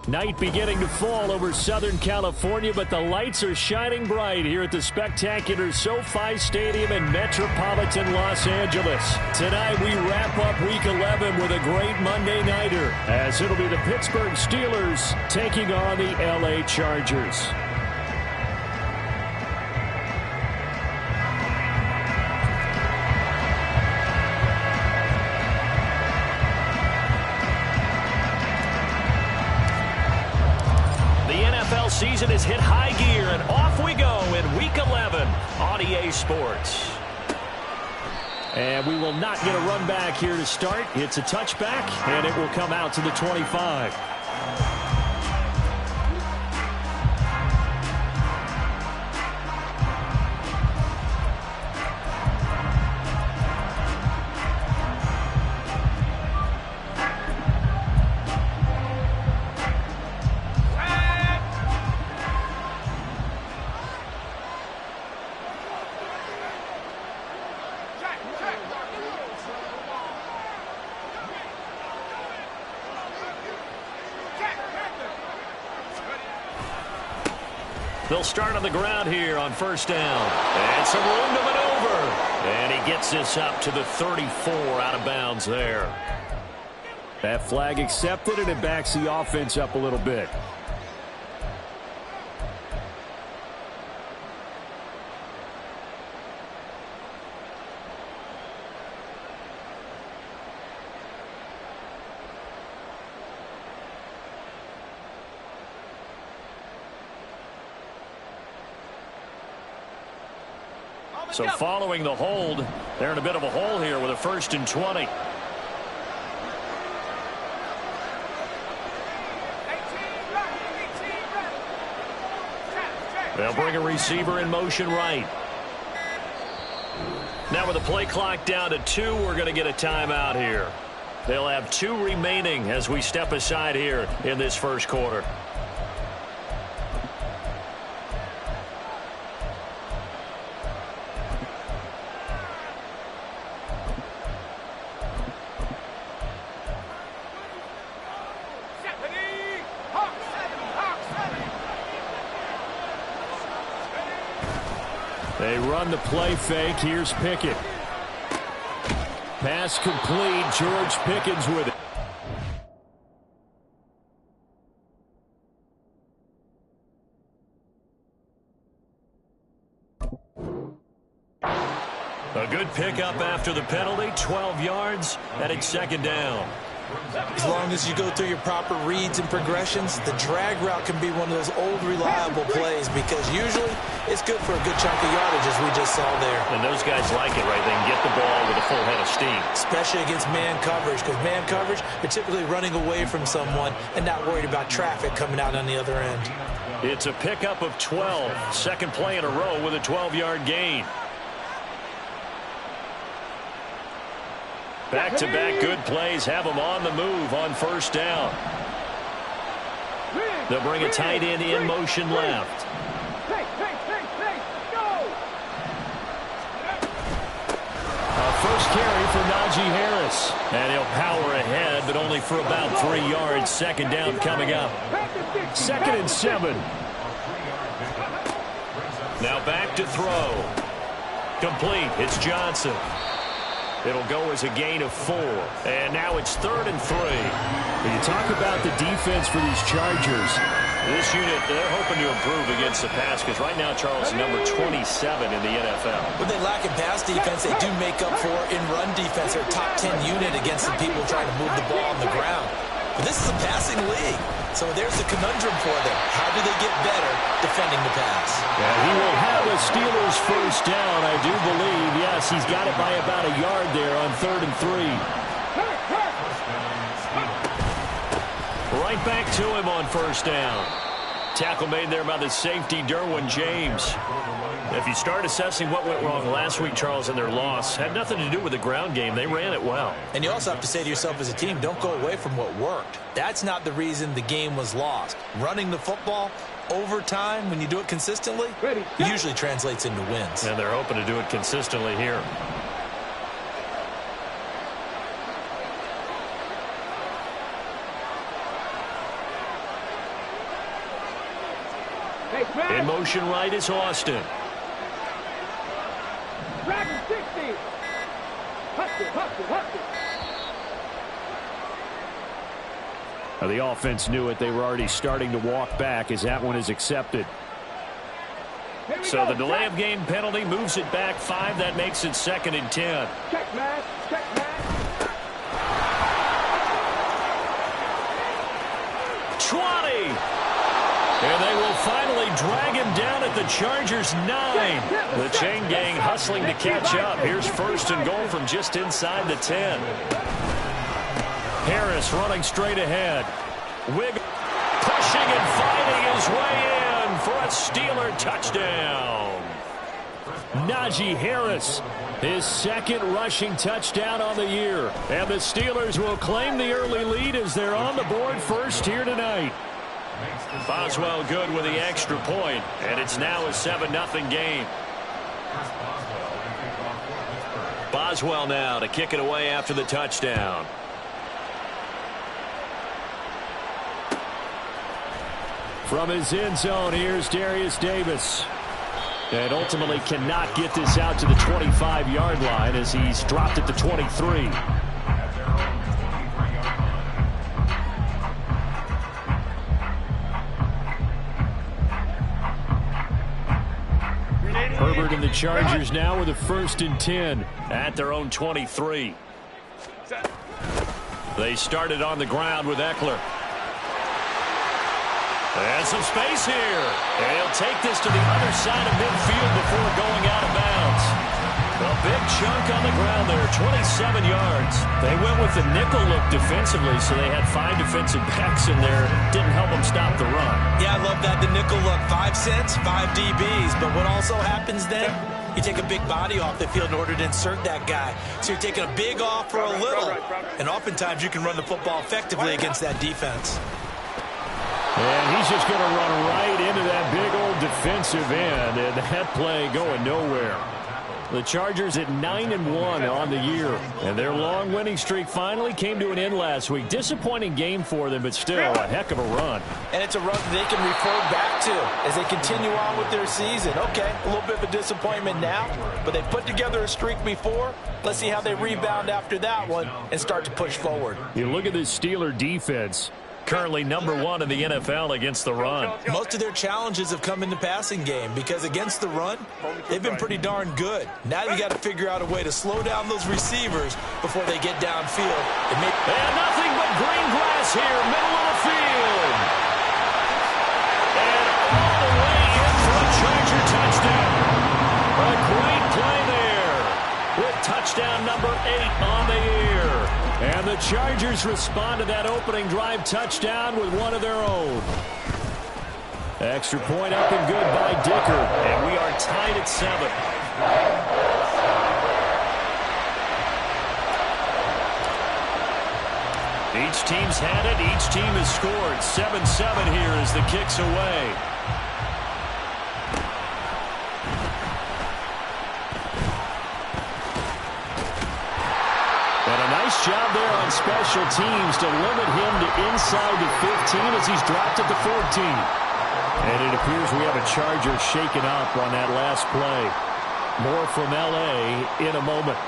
Night beginning to fall over Southern California, but the lights are shining bright here at the spectacular SoFi Stadium in metropolitan Los Angeles. Tonight we wrap up Week 11 with a great Monday nighter, as it'll be the Pittsburgh Steelers taking on the LA Chargers. Season has hit high gear, and off we go in Week 11 on EA Sports. And we will not get a run back here to start. It's a touchback, and it will come out to the 25. They'll start on the ground here on first down. And some room to maneuver. And he gets this up to the 34 out of bounds there. That flag accepted, and it backs the offense up a little bit. So following the hold, they're in a bit of a hole here with a 1st and 20. They'll bring a receiver in motion right. Now with the play clock down to 2, we're going to get a timeout here. They'll have 2 remaining as we step aside here in this first quarter. They run the play fake. Here's Pickett. Pass complete. George Pickens with it. A good pickup after the penalty. 12 yards, and it's 2nd down. As long as you go through your proper reads and progressions, the drag route can be one of those old reliable plays because usually it's good for a good chunk of yardage, as we just saw there. And those guys like it, right? They can get the ball with a full head of steam. Especially against man coverage, because man coverage, they're typically running away from someone and not worried about traffic coming out on the other end. It's a pickup of 12. 2nd play in a row with a 12-yard gain. Back-to-back good plays have them on the move on 1st down. They'll bring a tight end in motion left. First carry for Najee Harris. And he'll power ahead, but only for about 3 yards. 2nd down coming up. 2nd and 7. Now back to throw. Complete. It's Johnson. It'll go as a gain of 4. And now it's 3rd and 3. When you talk about the defense for these Chargers, this unit, they're hoping to improve against the pass because right now, Charles, number 27 in the NFL. When they lack in pass defense, they do make up for in run defense. They're a top 10 unit against the people trying to move the ball on the ground. But this is a passing league. So there's the conundrum for them. How do they get better defending the pass? Yeah, he will have a Steelers first down, I do believe. Yes, he's got it by about a yard there on 3rd and 3. Right back to him on 1st down. Tackle made there by the safety, Derwin James. If you start assessing what went wrong last week, Charles, in their loss, had nothing to do with the ground game. They ran it well. And you also have to say to yourself as a team, don't go away from what worked. That's not the reason the game was lost. Running the football over time, when you do it consistently, usually translates into wins. And they're hoping to do it consistently here. In motion right is Austin. Now, the offense knew it. They were already starting to walk back as that one is accepted. So the delay of game penalty moves it back 5. That makes it 2nd and 10. Check, man. Check, man. 20. And they will finally drag him down at the Chargers' 9. The chain gang hustling to catch up. Here's 1st and goal from just inside the 10. Harris running straight ahead. Wiggle pushing and fighting his way in for a Steeler touchdown. Najee Harris, his 2nd rushing touchdown on the year. And the Steelers will claim the early lead as they're on the board first here tonight. Boswell good with the extra point, and it's now a 7-0 game. Boswell now to kick it away after the touchdown. From his end zone, here's Darius Davis. And ultimately cannot get this out to the 25-yard line as he's dropped at the 23. Herbert and the Chargers now with a 1st and 10 at their own 23. They started on the ground with Eckler. And some space here. And he'll take this to the other side of midfield before going out of bounds. A big chunk on the ground there, 27 yards. They went with the nickel look defensively, so they had 5 defensive backs in there. Didn't help them stop the run. Yeah, I love that, the nickel look. 5 cents, 5 DBs. But what also happens then, you take a big body off the field in order to insert that guy. So you're taking a big off for a little. And oftentimes you can run the football effectively against that defense. And he's just going to run right into that big old defensive end, and that play going nowhere. The Chargers at 9-1 on the year, and their long winning streak finally came to an end last week. Disappointing game for them, but still a heck of a run. And it's a run that they can refer back to as they continue on with their season. Okay, a little bit of a disappointment now, but they put together a streak before. Let's see how they rebound after that one and start to push forward. You look at this Steeler defense. Currently #1 in the NFL against the run. Most of their challenges have come in the passing game because against the run, they've been pretty darn good. Now you got to figure out a way to slow down those receivers before they get downfield. And nothing but green grass here, middle of the field. And all the way in for a Charger touchdown. A great play there with touchdown number 8 on the year. And the Chargers respond to that opening drive touchdown with one of their own. Extra point up and good by Dicker. And we are tied at 7. Each team's had it. Each team has scored. 7-7 here as the kick's away. Nice job there on special teams to limit him to inside the 15 as he's dropped at the 14. And it appears we have a Charger shaken up on that last play. More from L.A. in a moment.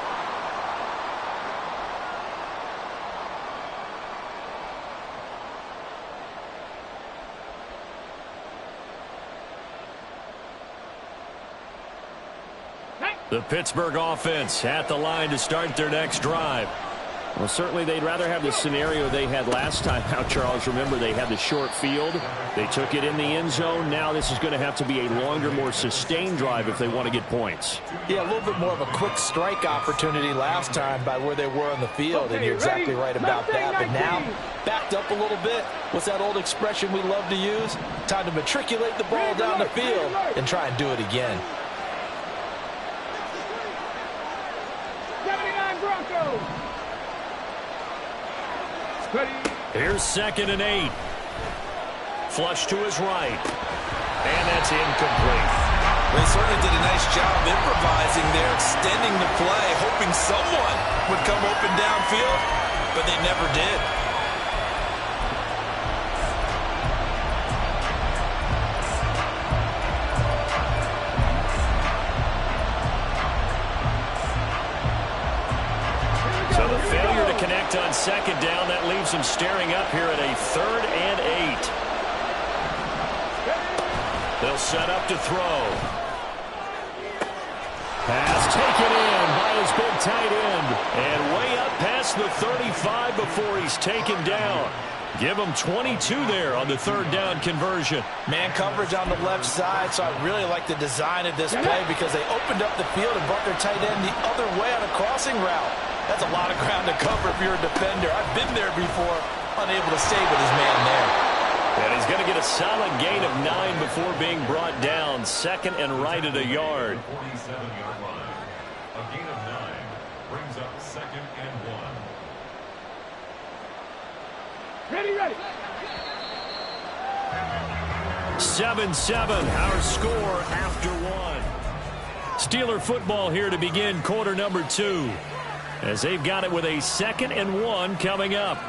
The Pittsburgh offense at the line to start their next drive. Well, certainly they'd rather have the scenario they had last time out, Charles. Remember, they had the short field. They took it in the end zone. Now this is going to have to be a longer, more sustained drive if they want to get points. Yeah, a little bit more of a quick strike opportunity last time by where they were on the field, and you're exactly right about that. But now, backed up a little bit. What's that old expression we love to use? Time to matriculate the ball down the field and try and do it again. 79 Broncos. Here's 2nd and 8. Flush to his right. And that's incomplete. They certainly did a nice job improvising there, extending the play, hoping someone would come open downfield, but they never did. sacked on second down. That leaves him staring up here at a 3rd and 8. They'll set up to throw. Pass taken in by his big tight end. And way up past the 35 before he's taken down. Give him 22 there on the 3rd down conversion. Man coverage on the left side, so I really like the design of this play because they opened up the field and brought their tight end the other way on a crossing route. That's a lot of ground to cover if you're a defender. I've been there before, unable to stay with his man there. And he's going to get a solid gain of 9 before being brought down. 2nd and right at a yard. 47-yard line. A gain of 9 brings up 2nd and 1. Ready. 7-7, our score after 1. Steeler football here to begin quarter number 2. As they've got it with a 2nd and 1 coming up.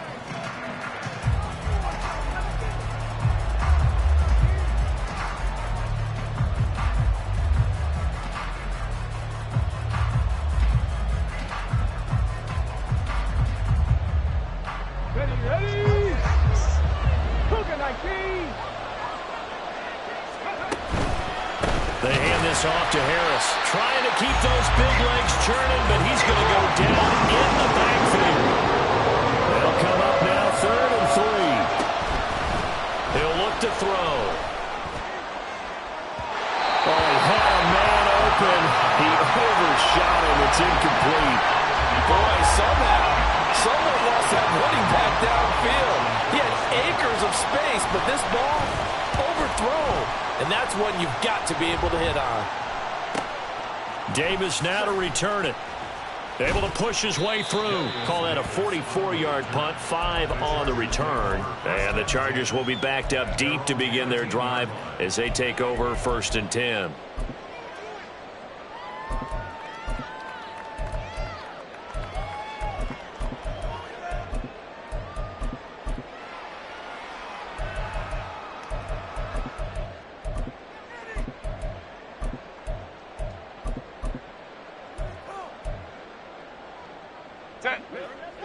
They hand this off to Harris. Trying to keep those big legs churning, but he's going to go down in the backfield. They'll come up now 3rd and 3. He'll look to throw. Oh, he had a man open. He overshot him. It's incomplete. Boy, somehow, someone lost that running back downfield. He had acres of space, but this ball overthrown. And that's one you've got to be able to hit on. Davis now to return it. Able to push his way through. Call that a 44-yard punt, 5 on the return. And the Chargers will be backed up deep to begin their drive as they take over 1st and 10.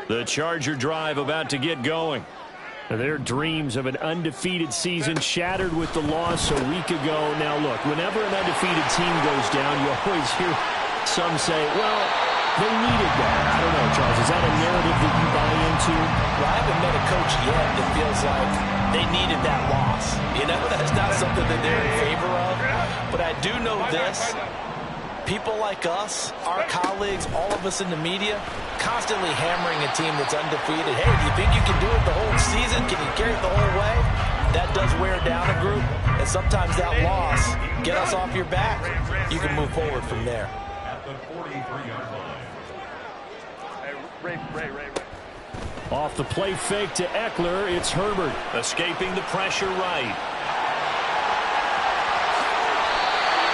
The Charger drive about to get going. Their dreams of an undefeated season shattered with the loss a week ago. Now, look, whenever an undefeated team goes down, you always hear some say, well, they needed that. I don't know, Charles. Is that a narrative that you buy into? Well, I haven't met a coach yet that feels like they needed that loss. You know, that's not something that they're in favor of. But I do know this. People like us, our colleagues, all of us in the media, constantly hammering a team that's undefeated. Hey, do you think you can do it the whole season? Can you carry it the whole way? That does wear down a group. And sometimes that loss, get us off your back, you can move forward from there. At the 43-yard line. Ray. Off the play fake to Eckler, it's Herbert. Escaping the pressure right.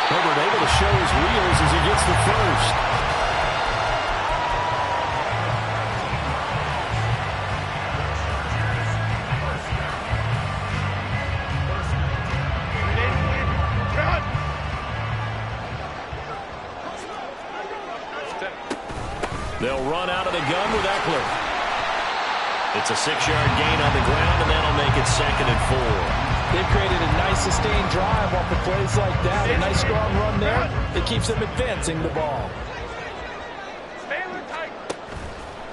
Herbert able to show his wheels as he gets the first. They'll run out of the gun with Eckler. It's a 6-yard gain on the ground, and that'll make it 2nd and 4. They've created a nice sustained drive off of plays like that. A nice strong run there. It keeps them advancing the ball.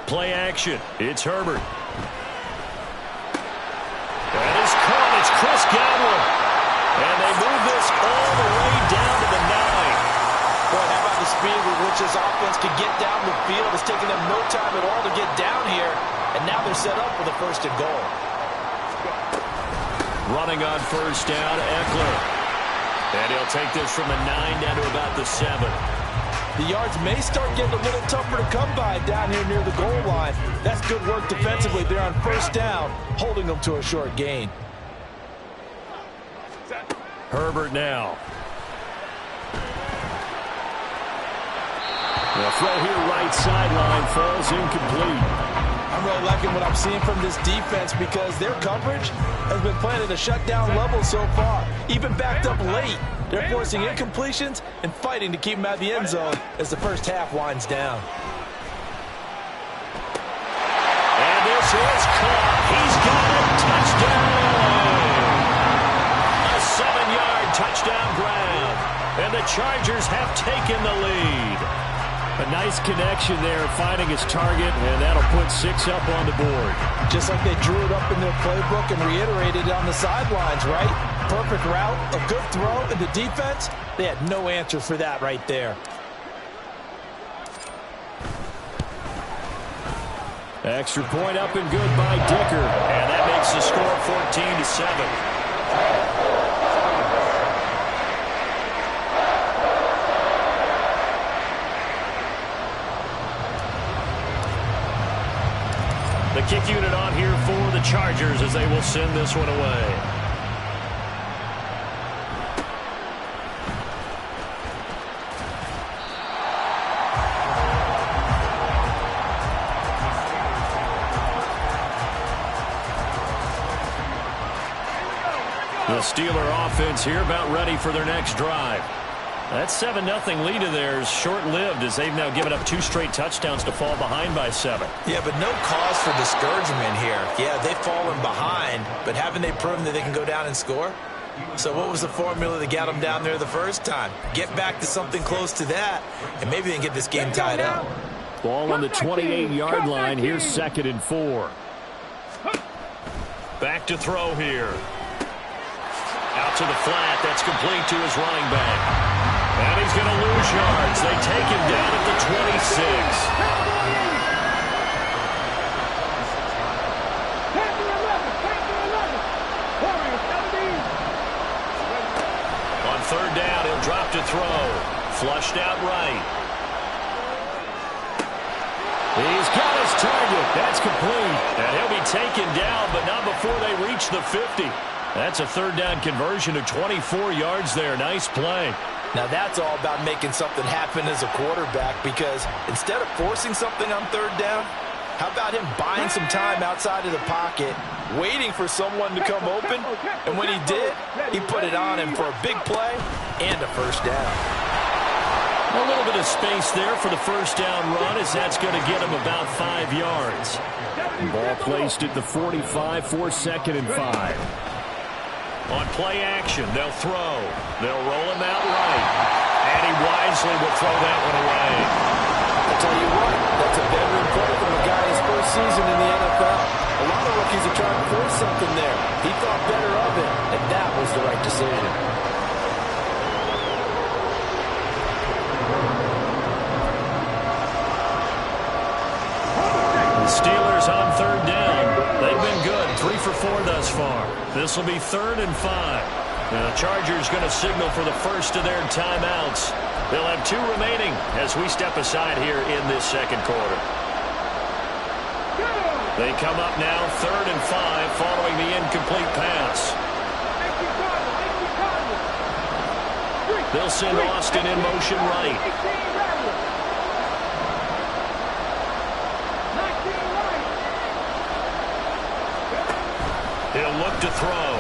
Play action. It's Herbert. That is caught. It's Chris Godwin. And they move this all the way down to the 9. Boy, how about the speed with which this offense can get down the field? It's taken them no time at all to get down here. And now they're set up for the 1st and goal. Running on 1st down, Eckler. And he'll take this from the 9 down to about the 7. The yards may start getting a little tougher to come by down here near the goal line. That's good work defensively there on 1st down, holding them to a short gain. Herbert now. The throw here right sideline falls incomplete. I'm really liking what I'm seeing from this defense because their coverage has been playing at a shutdown level so far. Even backed up late, they're forcing incompletions and fighting to keep them out of the end zone as the 1st half winds down. is caught. He's got it. Touchdown. A 7-yard touchdown grab. And the Chargers have taken the lead. A nice connection there, finding his target, and that'll put 6 up on the board. Just like they drew it up in their playbook and reiterated it on the sidelines, right? Perfect route, a good throw, and the defense, they had no answer for that right there. Extra point up and good by Dicker. And that makes the score 14-7. The kick unit on here for the Chargers as they will send this one away. The Steeler offense here about ready for their next drive. That 7-0 lead of theirs short-lived as they've now given up 2 straight touchdowns to fall behind by 7. Yeah, but no cause for discouragement here. Yeah, they've fallen behind, but haven't they proven that they can go down and score? So what was the formula that got them down there the first time? Get back to something close to that, and maybe they can get this game tied up. Ball on the 28-yard line. Here's 2nd and 4. Back to throw here. Out to the flat. That's complete to his running back. And he's going to lose yards. They take him down at the 26. On 3rd down, he'll drop to throw. Flushed out right. He's got his target. That's complete. And he'll be taken down, but not before they reach the 50. That's a 3rd down conversion of 24 yards there. Nice play. Now that's all about making something happen as a quarterback, because instead of forcing something on 3rd down, how about him buying some time outside of the pocket, waiting for someone to come open, and when he did, he put it on him for a big play and a 1st down. A little bit of space there for the 1st down run, as that's going to get him about 5 yards. Ball placed at the 45 for 2nd and 5. On play action, they'll throw. They'll roll him out right. And he wisely will throw that one away. I'll tell you what, that's a veteran play from a guy his first season in the NFL. A lot of rookies are trying to force something there. He thought better of it, and that was the right decision. The Steelers on 3rd down. They've been good, 3 for 4 thus far. This will be 3rd and 5. The Chargers going to signal for the first of their timeouts. They'll have 2 remaining as we step aside here in this 2nd quarter. They come up now 3rd and 5 following the incomplete pass. They'll send Austin in motion right. He'll look to throw.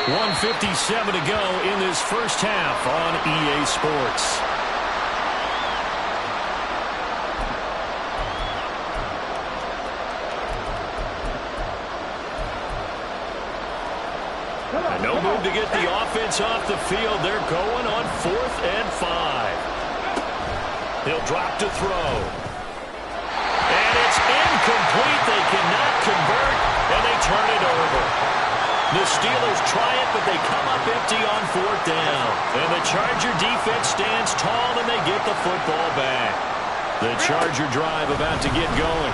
1:57 to go in this first half on EA Sports. And no move to get the offense off the field. They're going on 4th and 5. He'll drop to throw. And it's incomplete. They cannot convert, and they turn it over. The Steelers try it, but they come up empty on 4th down. And the Charger defense stands tall, and they get the football back. The Charger drive about to get going.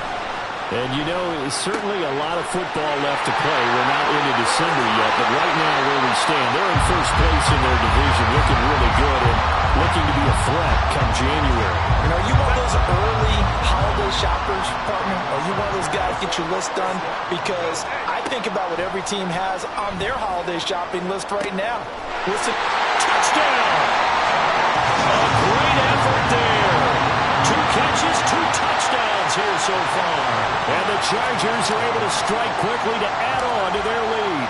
And, you know, certainly a lot of football left to play. We're not into December yet, but right now where we stand, they're in first place in their division, looking really good and looking to be a threat come January. And are you one of those early holiday shoppers, partner? Are you one of those guys get your list done? Because I think about what every team has on their holiday shopping list right now. Listen, Touchdown! A great effort there. 2 catches, 2 touchdowns here so far. And the Chargers are able to strike quickly to add on to their lead.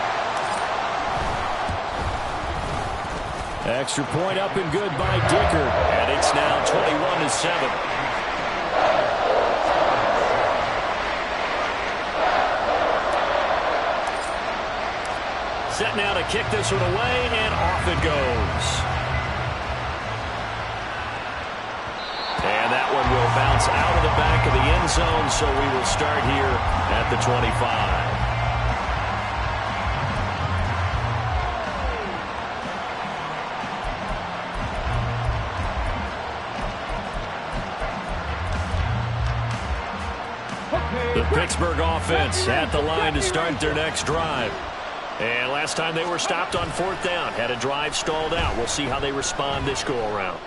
Extra point up and good by Dicker. And it's now 21-7. to kick this one away, and off it goes. And that one will bounce out of the back of the end zone, so we will start here at the 25. The Pittsburgh offense at the line to start their next drive. And last time they were stopped on 4th down, had a drive stalled out. We'll see how they respond this go-around.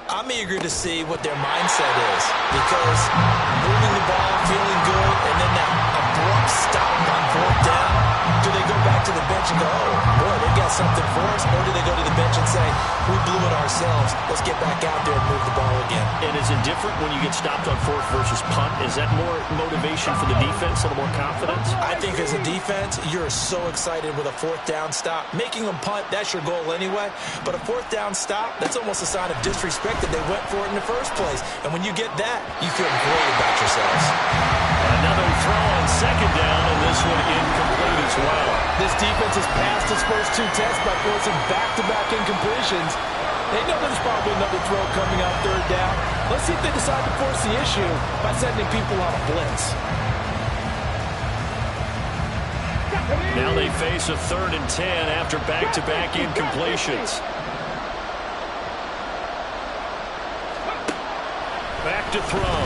I'm eager to see what their mindset is, because moving the ball, feeling good, and then that abrupt stop on 4th down, do they go back to the bench and go, oh, boy, they got something for us, or do they go to the bench and say, we blew it ourselves, let's get back out there and move the ball again? And is it different when you get stopped on 4th versus punt? Is that more motivation for the defense, a little more confidence? I think as a defense, you're so excited with a 4th down stop. Making them punt, that's your goal anyway, but a 4th down stop, that's almost a sign of disrespect that they went for it in the first place. And when you get that, you feel great about yourselves. Another throw on 2nd down, and this one incomplete as well. This defense has passed its first 2 tests by forcing back-to-back incompletions. They know there's probably another throw coming on 3rd down. Let's see if they decide to force the issue by sending people on a blitz. Now they face a 3rd and 10 after back-to-back incompletions. Back to throw.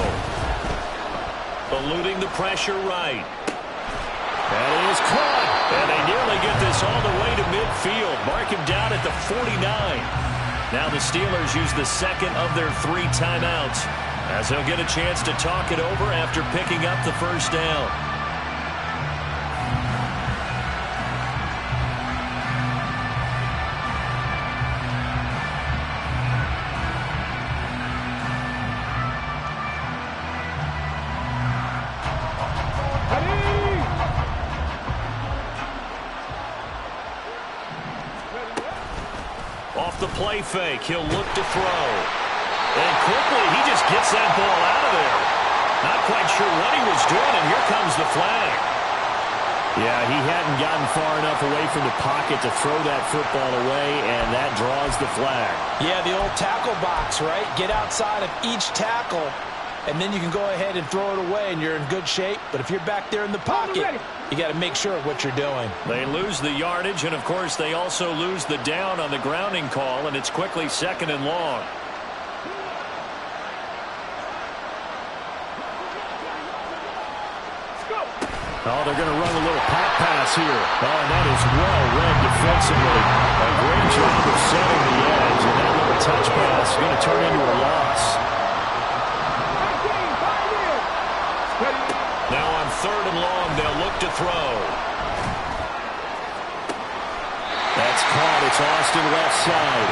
Eluding the pressure right. That is caught. And they nearly get this all the way to midfield. Mark him down at the 49. Now the Steelers use the 2nd of their 3 timeouts, as they'll get a chance to talk it over after picking up the 1st down. Off the play fake, he'll look to throw. And quickly, he just gets that ball out of there. Not quite sure what he was doing, and here comes the flag. Yeah, he hadn't gotten far enough away from the pocket to throw that football away, and that draws the flag. Yeah, the old tackle box, right? Get outside of each tackle, and then you can go ahead and throw it away, and you're in good shape. But if you're back there in the pocket, you got to make sure of what you're doing. They lose the yardage, and, of course, they also lose the down on the grounding call, and it's quickly 2nd and long. Oh, they're going to run a little pop pass here. Oh, and that is well read defensively. A great job of setting the edge, and that little touch pass is going to turn into a loss. Now on 3rd and long, they'll look to throw. That's caught. It's Austin left side.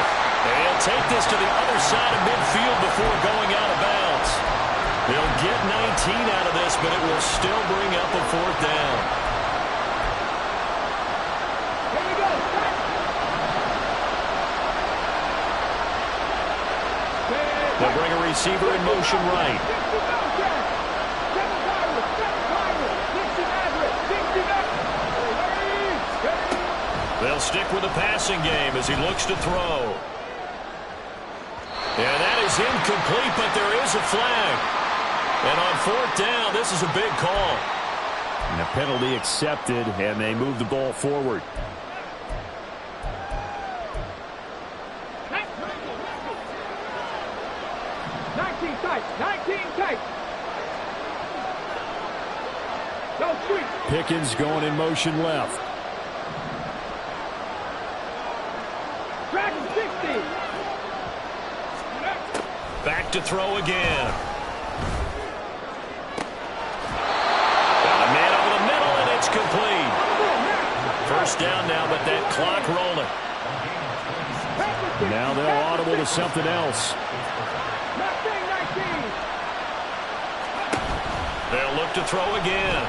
They'll take this to the other side of midfield before going out of bounds. They'll get 19 out of this, but it will still bring up a 4th down. Here we go. They'll bring a receiver in motion right. They'll stick with the passing game as he looks to throw. And that is incomplete, but there is a flag. And on 4th down, this is a big call. And a penalty accepted, and they move the ball forward. Pickens going in motion left. Back to throw again. Got a man over the middle, and it's complete. 1st down now, but that clock rolling. Now they'll audible to something else. They'll look to throw again.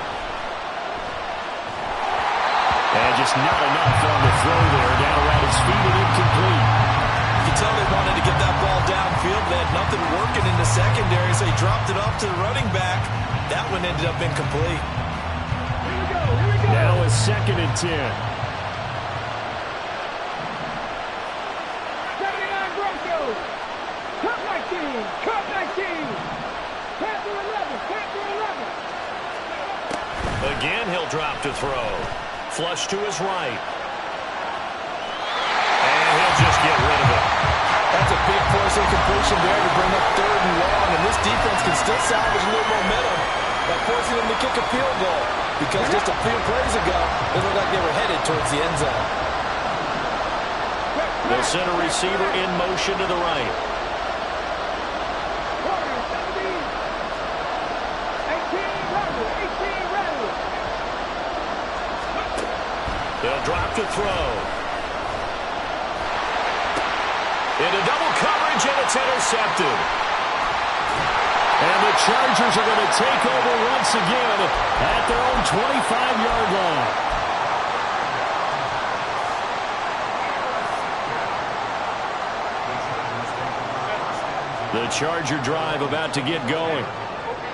And just not enough on the throw there. Down around his feet and incomplete. You can tell they wanted to get that ball downfield. They had nothing working in the secondary, so he dropped it off to the running back. That one ended up incomplete. Now a 2nd and 10. cut 19. Panther 11, Panther 11. Again, he'll drop to throw. Flush to his right. And he'll just get rid of it. That's a big force incompletion there to bring up 3rd and long, and this defense can still salvage a little momentum by forcing them to kick a field goal, because just a few plays ago, it looked like they were headed towards the end zone. They'll send a receiver in motion to the right. Corner 17. 18 rattle, 18 rattle. They'll drop to throw. Into double coverage, and it's intercepted. And the Chargers are going to take over once again at their own 25-yard line. The Charger drive about to get going.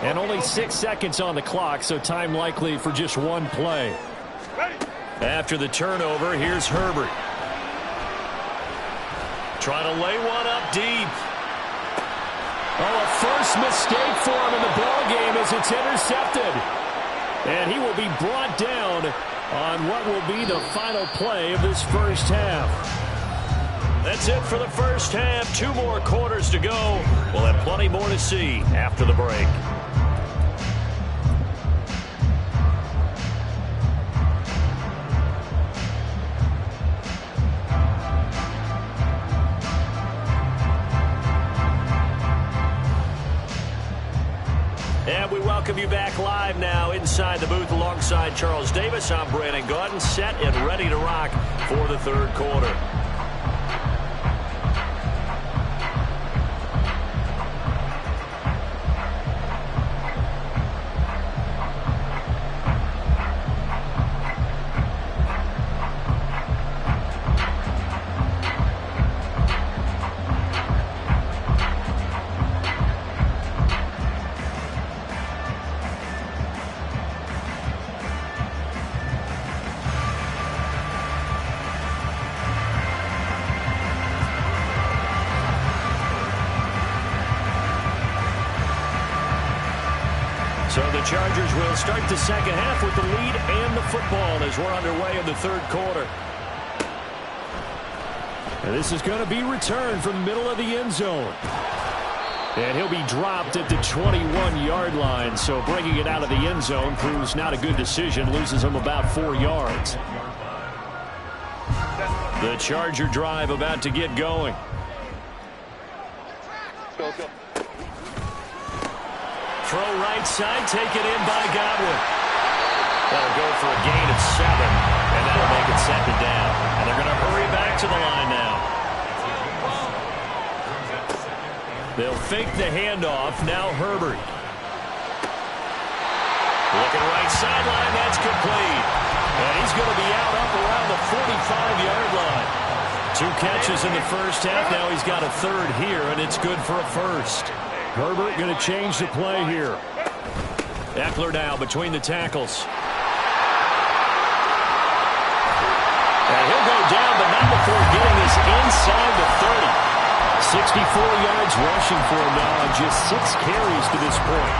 And only 6 seconds on the clock, so time likely for just one play. After the turnover, here's Herbert. Trying to lay one up deep. Oh, a first mistake for him in the ball game as it's intercepted. And he will be brought down on what will be the final play of this first half. That's it for the first half. 2 more quarters to go. We'll have plenty more to see after the break. And we welcome you back live now inside the booth alongside Charles Davis. I'm Brandon Gaudin, set and ready to rock for the 3rd quarter. So the Chargers will start the second half with the lead and the football as we're underway in the 3rd quarter. And this is going to be returned from the middle of the end zone. And he'll be dropped at the 21-yard line. So bringing it out of the end zone proves not a good decision. Loses him about 4 yards. The Charger drive about to get going. Go. Throw right side, taken in by Godwin. That'll go for a gain of 7, and that'll make it 2nd down. And they're going to hurry back to the line now. They'll fake the handoff. Now Herbert. Looking right sideline, that's complete. And he's going to be out up around the 45-yard line. 2 catches in the first half. Now he's got a 3rd here, and it's good for a 1st. Herbert going to change the play here. Eckler now between the tackles. And he'll go down, but not before getting this inside the 30. 64 yards rushing for him now on just 6 carries to this point.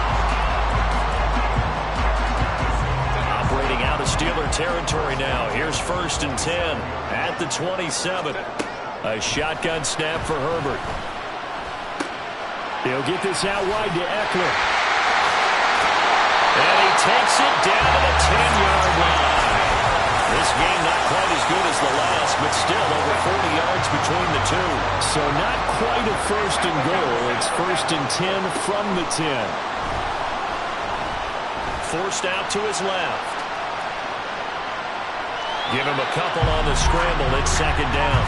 Operating out of Steeler territory now. Here's 1st and 10 at the 27. A shotgun snap for Herbert. They'll get this out wide to Eckler. And he takes it down to the 10-yard line. This game not quite as good as the last, but still over 40 yards between the two. So not quite a 1st and goal. It's 1st and 10 from the 10. Forced out to his left. Give him a couple on the scramble. It's 2nd down.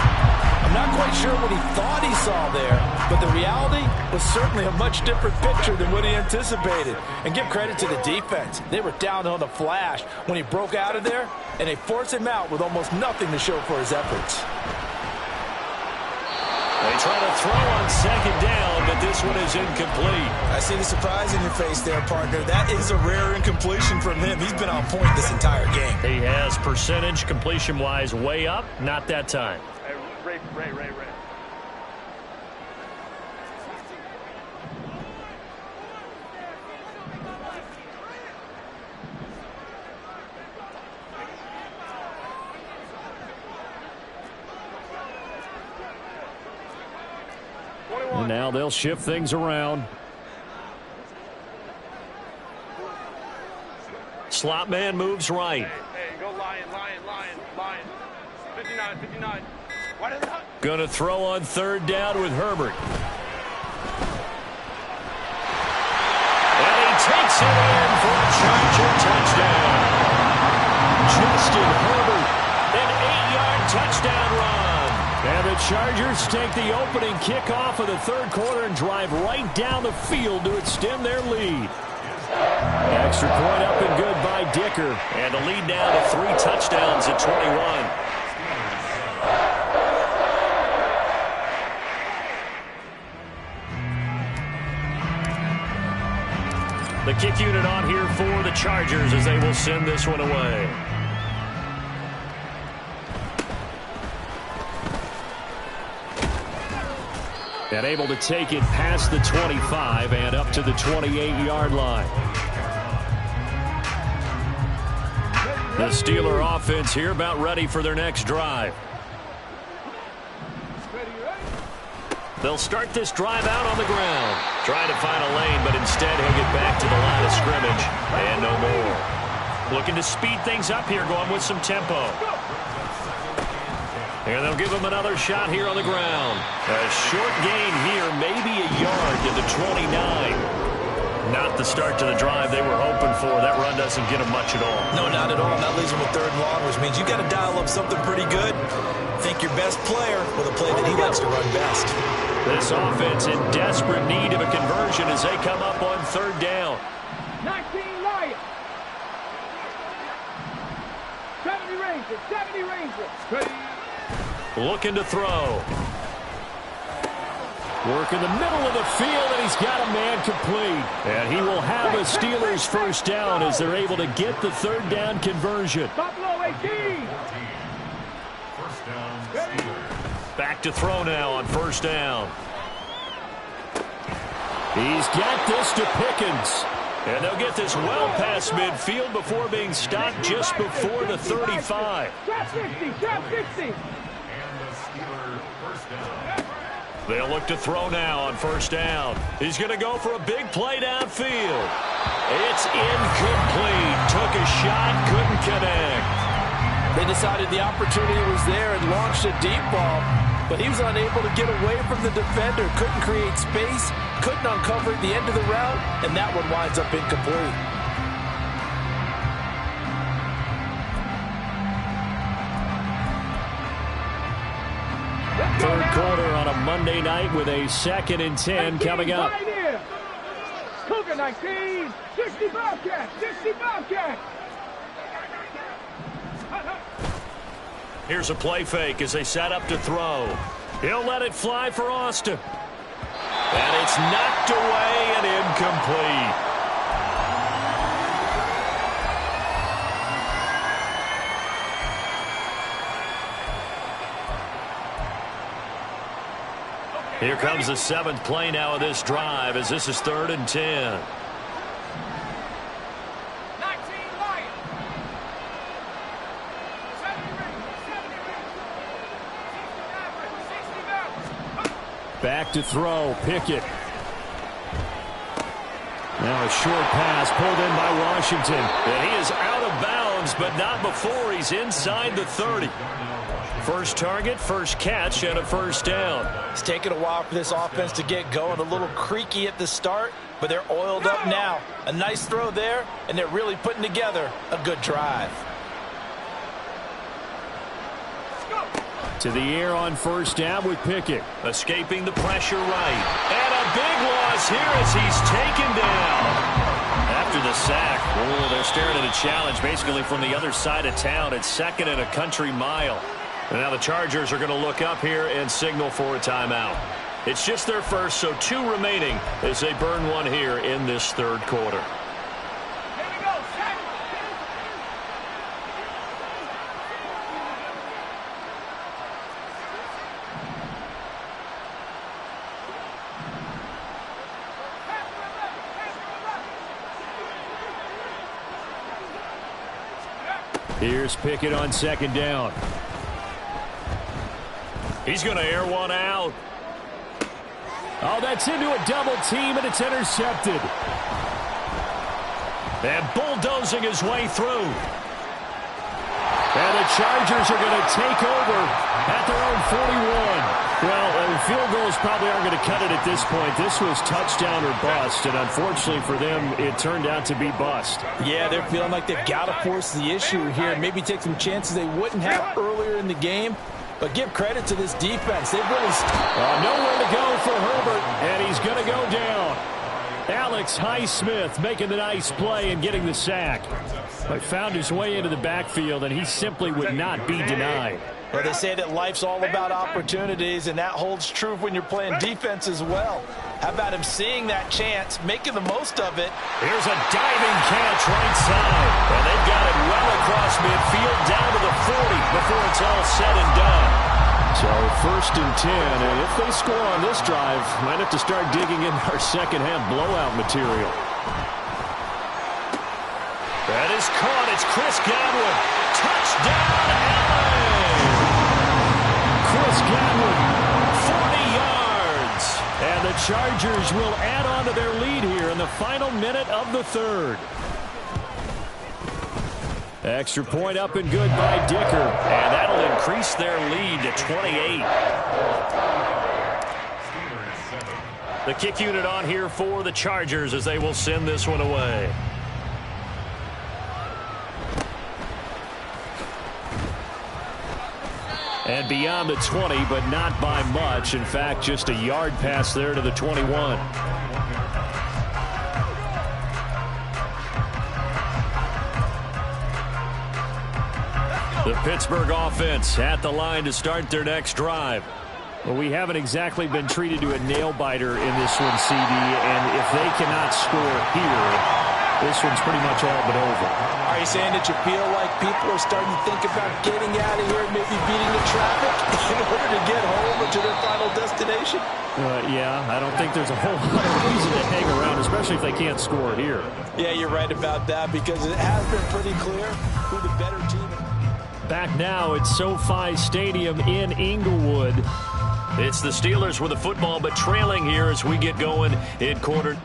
I'm not quite sure what he thought he saw there, but the reality was certainly a much different picture than what he anticipated. And give credit to the defense. They were down on the flash when he broke out of there, and they forced him out with almost nothing to show for his efforts. They try to throw on 2nd down, but this one is incomplete. I see the surprise in your face there, partner. That is a rare incompletion from him. He's been on point this entire game. He has percentage completion-wise way up, not that time. Ray. now. They'll shift things around. Slot man moves right. Hey, go Lion. 59. Going to throw on third down with Herbert. And he takes it in for a Charger touchdown. Justin Herbert, an 8-yard touchdown run. And the Chargers take the opening kickoff of the third quarter and drive right down the field to extend their lead. Extra point up and good by Dicker. And the lead now to 3 touchdowns at 21. The kick unit on here for the Chargers as they will send this one away. And able to take it past the 25 and up to the 28-yard line. The Steeler offense here about ready for their next drive. They'll start this drive out on the ground. Trying to find a lane, but instead he'll get back to the line of scrimmage. And no more. Looking to speed things up here, going with some tempo. And they'll give him another shot here on the ground. A short gain here, maybe a yard to the 29. Not the start to the drive they were hoping for. That run doesn't get them much at all. No, not at all. That leaves them with third and long, which means you got to dial up something pretty good. Think your best player with a play that he likes to run best. This offense in desperate need of a conversion as they come up on third down. 19 Lions. 70 Rangers. Looking to throw. Work in the middle of the field, and he's got a man complete. And he will have a Steelers first down as they're able to get the third down conversion. Buffalo 18. First down, Steelers. Back to throw now on first down. He's got this to Pickens. And they'll get this well past midfield before being stopped just before the 35. Trap 60. And the Steeler first down. They'll look to throw now on first down. He's going to go for a big play downfield. It's incomplete. Took a shot, couldn't connect. They decided the opportunity was there and launched a deep ball, but he was unable to get away from the defender, couldn't create space, couldn't uncover the end of the route, and that one winds up incomplete. Third quarter on a Monday night with a 2nd and 10 coming up. Cougar 19. 60 Bobcat. Here's a play fake as they set up to throw. He'll let it fly for Austin. And it's knocked away and incomplete. Here comes the 7th play now of this drive as this is 3rd and 10. 19 Lions. 70 Back to throw, Pickett. Now a short pass pulled in by Washington. And he is out of bounds, but not before he's inside the 30. First target, first catch, and a first down. It's taken a while for this offense to get going. A little creaky at the start, but they're oiled up now. A nice throw there, and they're really putting together a good drive. To the air on first down with Pickett. Escaping the pressure right. And a big loss here as he's taken down. After the sack, they're staring at a challenge basically from the other side of town. It's 2nd and a country mile. And now the Chargers are going to look up here and signal for a timeout. It's just their first, so 2 remaining as they burn one here in this third quarter. Here's Pickett on 2nd down. He's going to air one out. Oh, that's into a double team, and it's intercepted. And bulldozing his way through. And the Chargers are going to take over at their own 41. Well, field goals probably aren't going to cut it at this point. This was touchdown or bust, and unfortunately for them, it turned out to be bust. Yeah, they're feeling like they've got to force the issue here. Maybe take some chances they wouldn't have earlier in the game. But give credit to this defense. They've really... nowhere to go for Herbert, and he's going to go down. Alex Highsmith making the nice play and getting the sack. But found his way into the backfield, and he simply would not be denied. Well, they say that life's all about opportunities, and that holds true when you're playing defense as well. How about him seeing that chance, making the most of it? Here's a diving catch right side. And they've got it well across midfield down to the 40 before it's all said and done. So 1st and 10, and if they score on this drive, might have to start digging in our second-half blowout material. That is caught. It's Chris Godwin. Touchdown, LA! Chris Godwin, 40 yards. And the Chargers will add on to their lead here in the final minute of the 3rd. Extra point up and good by Dicker. And that'll increase their lead to 28. The kick unit on here for the Chargers as they will send this one away. And beyond the 20, but not by much. In fact, just a yard pass there to the 21. The Pittsburgh offense at the line to start their next drive. Well, we haven't exactly been treated to a nail-biter in this one, CD, and if they cannot score here, this one's pretty much all but over. Are you saying that you feel like people are starting to think about getting out of here, maybe beating the traffic in order to get home or to their final destination? Yeah, I don't think there's a whole lot of reason to hang around, especially if they can't score here. Yeah, you're right about that because it has been pretty clear who the better team is. Back now at SoFi Stadium in Inglewood. It's the Steelers with the football, but trailing here as we get going in quarter.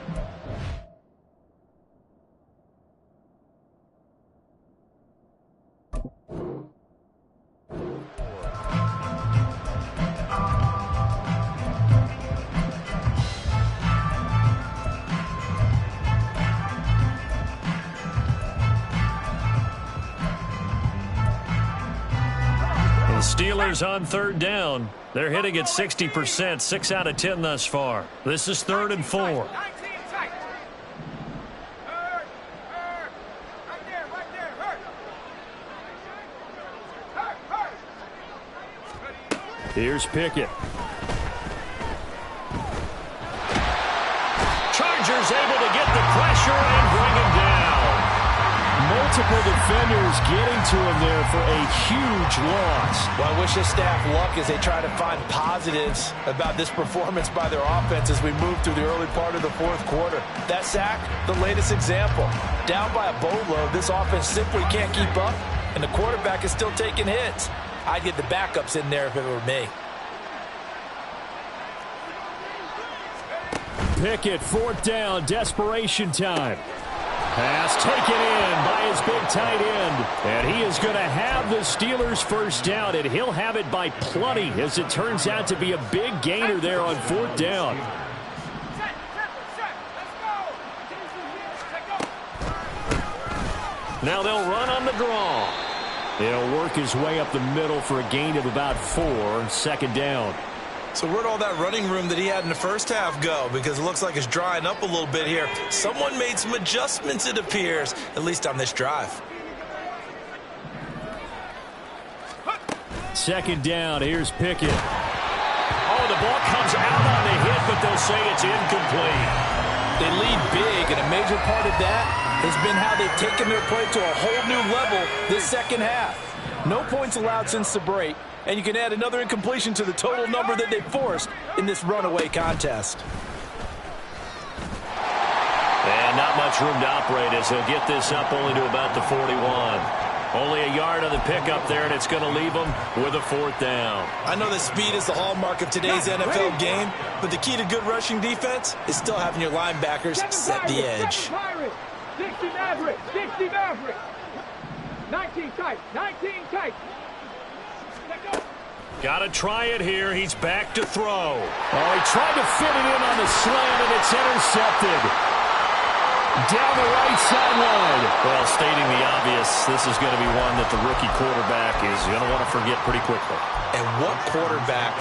Steelers on 3rd down. They're hitting at 60%, 6 out of 10 thus far. This is 3rd and 4. Here's Pickett. Chargers able to get the pressure and bring him down. Multiple defenders getting to him there for a huge loss. Well, I wish this staff luck as they try to find positives about this performance by their offense as we move through the early part of the 4th quarter. That sack, the latest example. Down by a boatload, this offense simply can't keep up, and the quarterback is still taking hits. I'd get the backups in there if it were me. Pickett, 4th down, desperation time. Pass taken in by his big tight end. And he is going to have the Steelers' first down, and he'll have it by plenty as it turns out to be a big gainer there on 4th down. Now they'll run on the draw. He'll work his way up the middle for a gain of about 4, 2nd down. So where'd all that running room that he had in the first half go? Because it looks like it's drying up a little bit here. Someone made some adjustments, it appears, at least on this drive. 2nd down, here's Pickett. Oh, the ball comes out on the hit, but they'll say it's incomplete. They lead big, and a major part of that has been how they've taken their play to a whole new level this second half. No points allowed since the break, and you can add another incompletion to the total number that they forced in this runaway contest. And not much room to operate as he'll get this up only to about the 41. Only a yard on the pickup there, and it's going to leave them with a 4th down. I know that speed is the hallmark of today's NFL game, but the key to good rushing defense is still having your linebackers set the edge. 60 Maverick, 60 Maverick. 19 tight, 19 tight. Got to try it here. He's back to throw. Oh, he tried to fit it in on the slant, and it's intercepted. Down the right sideline. Well, stating the obvious, this is going to be one that the rookie quarterback is going to want to forget pretty quickly. And what quarterback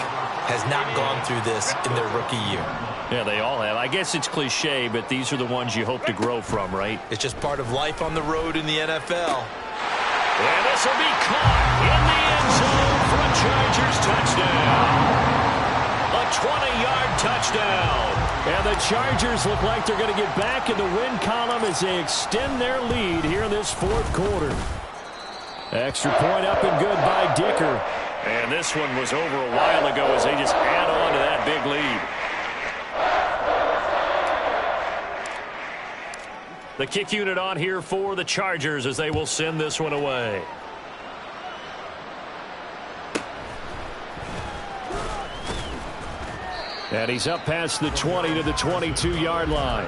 has not gone through this in their rookie year? Yeah, they all have. I guess it's cliche, but these are the ones you hope to grow from, right? It's just part of life on the road in the NFL. And this will be caught in the end zone for a Chargers touchdown. A 20-yard touchdown. And the Chargers look like they're going to get back in the win column as they extend their lead here in this 4th quarter. Extra point up and good by Dicker. And this one was over a while ago as they just add on to that big lead. The kick unit on here for the Chargers as they will send this one away. And he's up past the 20 to the 22-yard line.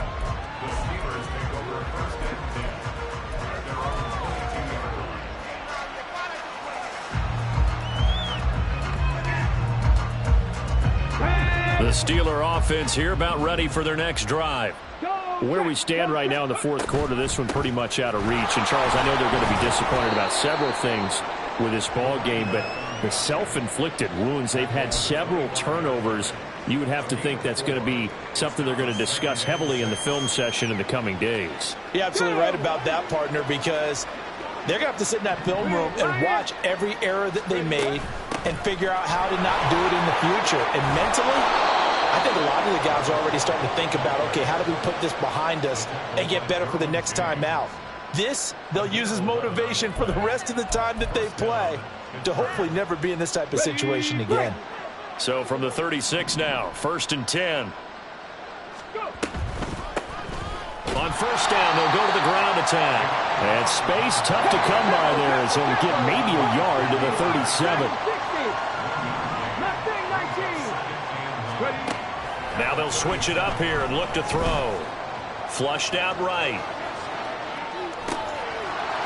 The Steeler offense here about ready for their next drive. Where we stand right now in the 4th quarter, this one pretty much out of reach. And, Charles, I know they're going to be disappointed about several things with this ball game, but the self-inflicted wounds, they've had several turnovers. You would have to think that's going to be something they're going to discuss heavily in the film session in the coming days. You're absolutely right about that, partner, because they're going to have to sit in that film room and watch every error that they made and figure out how to not do it in the future. And mentally, I think a lot of the guys are already starting to think about, okay, how do we put this behind us and get better for the next time out? This, they'll use as motivation for the rest of the time that they play to hopefully never be in this type of situation again. So from the 36 now, 1st and 10. On 1st down, they'll go to the ground attack. And space tough to come by there as they'll get maybe a yard to the 37. Now they'll switch it up here and look to throw. Flushed out right.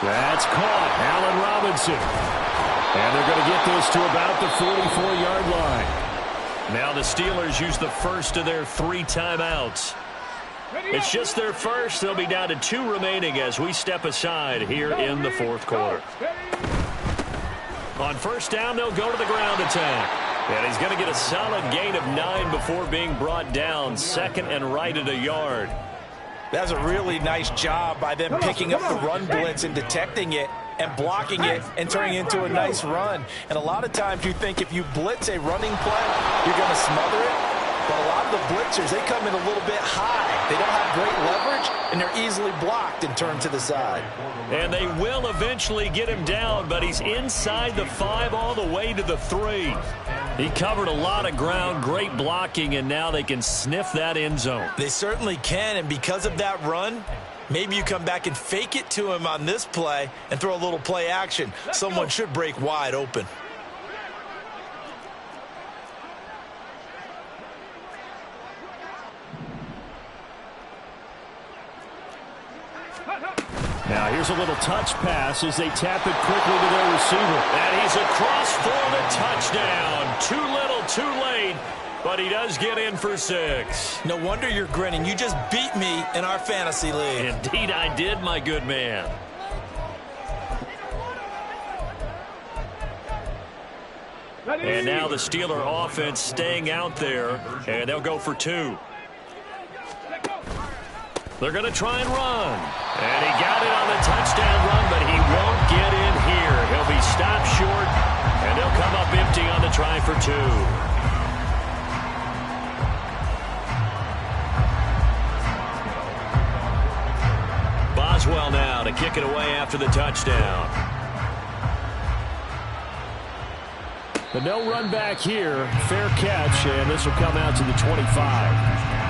That's caught. Allen Robinson. And they're going to get this to about the 44-yard line. Now the Steelers use the first of their 3 timeouts. It's just their first. They'll be down to 2 remaining as we step aside here in the 4th quarter. On 1st down, they'll go to the ground attack. And he's going to get a solid gain of 9 before being brought down. 2nd and right at a yard. That's a really nice job by them picking up the run blitz and detecting it and blocking it and turning it into a nice run. And a lot of times you think if you blitz a running play, you're going to smother it. But a lot of the blitzers, they come in a little bit high. They don't have great leverage, and they're easily blocked and turned to the side. And they will eventually get him down, but he's inside the 5 all the way to the 3. He covered a lot of ground, great blocking, and now they can sniff that end zone. They certainly can, and because of that run, maybe you come back and fake it to him on this play and throw a little play action. Someone should break wide open. Now here's a little touch pass as they tap it quickly to their receiver. And he's across for the touchdown. Too little, too late, but he does get in for 6. No wonder you're grinning. You just beat me in our fantasy league. Indeed I did, my good man. And now the Steeler offense staying out there, and they'll go for 2. They're going to try and run. And he got it on the touchdown run, but he won't get in here. He'll be stopped short, and they'll come up empty on the try for 2. Boswell now to kick it away after the touchdown. The no run back here. Fair catch, and this will come out to the 25.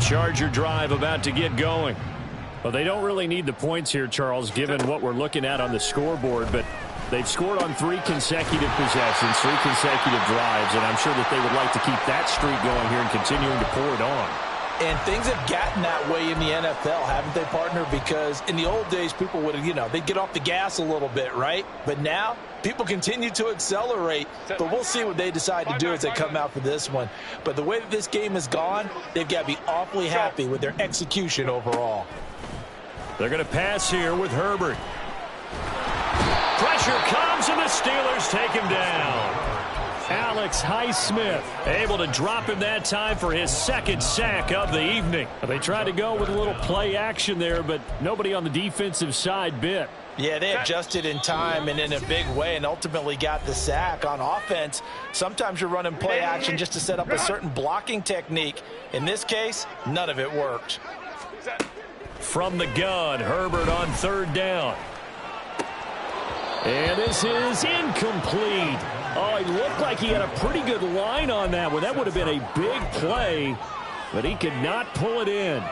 Charger drive about to get going. Well, they don't really need the points here, Charles, given what we're looking at on the scoreboard, but they've scored on 3 consecutive possessions, 3 consecutive drives, and I'm sure that they would like to keep that streak going here and continuing to pour it on. And things have gotten that way in the NFL, haven't they, partner? Because in the old days, people would, they'd get off the gas a little bit, right? But now, people continue to accelerate. But we'll see what they decide to do as they come out for this one. But the way that this game has gone, they've got to be awfully happy with their execution overall. They're going to pass here with Herbert. Pressure comes, and the Steelers take him down. Alex Highsmith able to drop him that time for his 2nd sack of the evening. They tried to go with a little play action there, but nobody on the defensive side bit. Yeah, they adjusted in time and in a big way and ultimately got the sack. On offense, sometimes you're running play action just to set up a certain blocking technique. In this case, none of it worked. From the gun, Herbert on 3rd down. And this is incomplete. Oh, he looked like he had a pretty good line on that one. That would have been a big play, but he could not pull it in.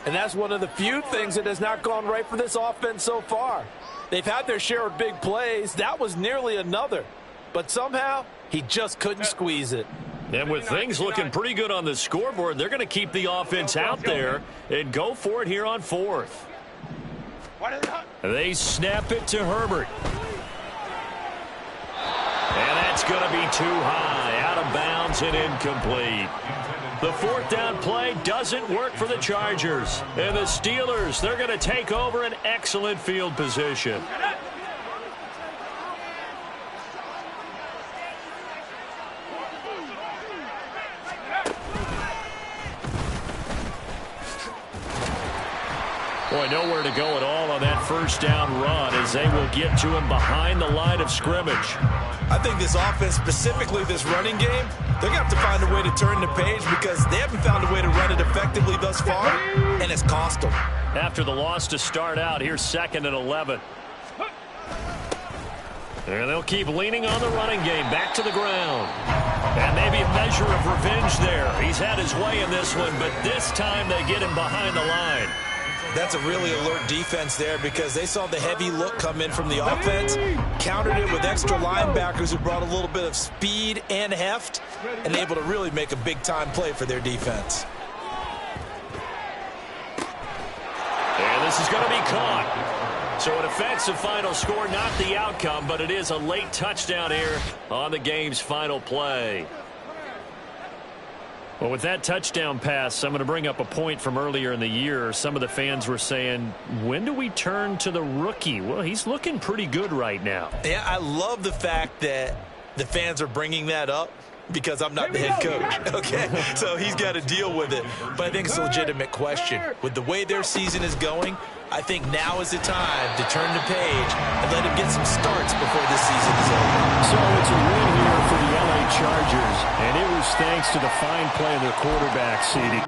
And that's one of the few things that has not gone right for this offense so far. They've had their share of big plays. That was nearly another. But somehow, he just couldn't squeeze it. And with things looking pretty good on the scoreboard, they're going to keep the offense out there and go for it here on 4th. They snap it to Herbert. And that's going to be too high, out of bounds and incomplete. The 4th down play doesn't work for the Chargers. And the Steelers, they're going to take over an excellent field position. Boy, nowhere to go at all on that 1st down run as they will get to him behind the line of scrimmage. I think this offense, specifically this running game, they're going to have to find a way to turn the page because they haven't found a way to run it effectively thus far, and it's cost them. After the loss to start out, here's 2nd and 11. And they'll keep leaning on the running game, back to the ground. And maybe a measure of revenge there. He's had his way in this one, but this time they get him behind the line. That's a really alert defense there because they saw the heavy look come in from the offense, countered it with extra linebackers who brought a little bit of speed and heft, and able to really make a big-time play for their defense. And this is going to be caught. So it affects the final score, not the outcome, but it is a late touchdown here on the game's final play. Well, with that touchdown pass, I'm going to bring up a point from earlier in the year. Some of the fans were saying, when do we turn to the rookie? Well, he's looking pretty good right now. Yeah, I love the fact that the fans are bringing that up because I'm not the head coach, okay? So he's got to deal with it. But I think it's a legitimate question. With the way their season is going, I think now is the time to turn the page and let him get some starts before this season is over. So it's a win here for the LA Chargers, and it was thanks to the fine play of their quarterback, CD.